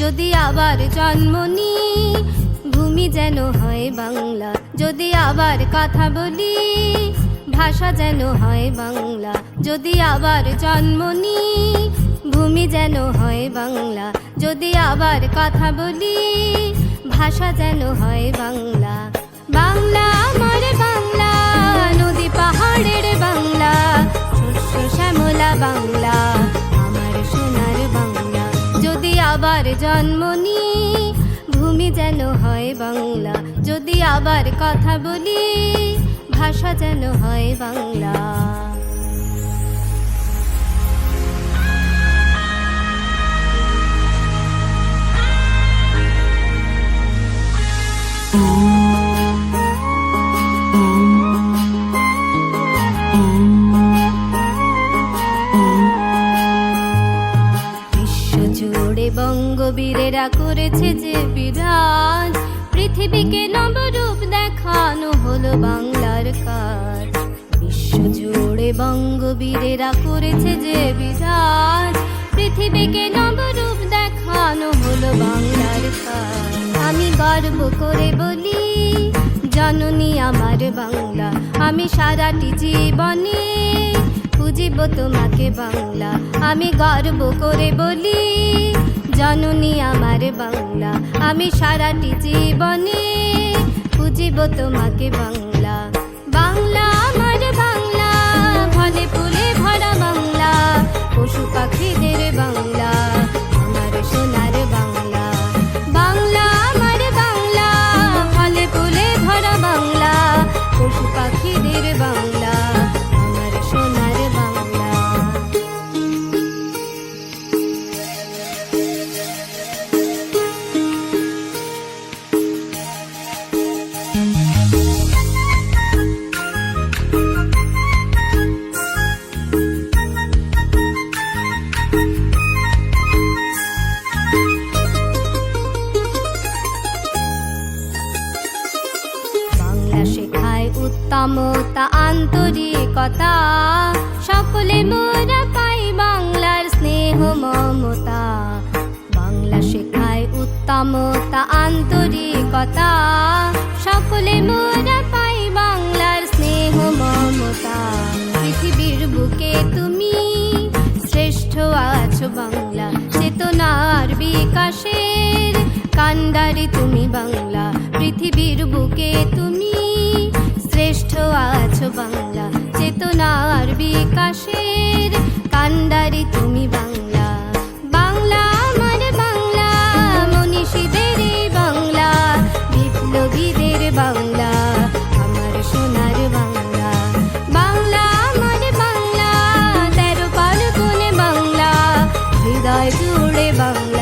যদি আবার জন্ম নিই ভূমি যেন হয় বাংলা। যদি আবার কথা বলি ভাষা যেন হয় বাংলা। যদি আবার জন্ম নিই ভূমি যেন হয় বাংলা। যদি আবার কথা বলি ভাষা যেন হয় বাংলা। বাংলা আমার বাংলা, নদী পাহাড়ের বাংলা, শস্য শ্যামলা বাংলা, আমার সোনার বাংলা। যদি আবার জন্ম নিই ভূমি যেন হয় বাংলা। যদি আবার কথা বলি ভাষা যেন হয় বাংলা। বিশ্বজুড়ে বঙ্গবীরেরা করেছে যে বিরাজ, পৃথিবীকে নবরূপ দেখানো হলো বাংলার কাজ। বিশ্বজুড়ে বঙ্গবীরেরা করেছে যে বিরাজ, পৃথিবীকে নবরূপ দেখানো হলো বাংলার কাজ। আমি গর্ব করে বলি জননী আমার বাংলা। আমি সারাটি জীবনে বুঝিব তোমাকে বাংলা। আমি গর্ব করে বলি জননী আমার বাংলা। আমি সারাটি জীবনে বুঝিব তোমাকে বাংলা। বাংলা আমার বাংলা, ফলে ফুলে ভরা বাংলা, পশু পাখিদের বাংলা, আমার সোনার বাংলা। বাংলা আমার বাংলা, ফলে ফুলে ভরা বাংলা, পশু পাখিদের বাংলা, আমার সোনার বাংলা। বাংলা শেখায় উত্তমতা আন্তরিকতা, সকলে মোরা পাই বাংলার স্নেহ মমতা। বাংলা শেখায় উত্তমতা আন্তরিকতা, সকলে মোরা পাই বাংলার স্নেহ মমতা। পৃথিবীর বুকে তুমি শ্রেষ্ঠ আছো বাংলা, চেতনার বিকাশের কান্ডারি তুমি বাংলা। পৃথিবীর বুকে তুমি শ্রেষ্ঠ আছো বাংলা, চেতনার বিকাশের কান্ডারি তুমি বাংলা। বাংলা আমার বাংলা, মনীষীদের বাংলা, বিপ্লবীদের বাংলা, আমার সোনার বাংলা। বাংলা আমার বাংলা, 13 পার্বণে বাংলা, হৃদয় জুড়ে বাংলা।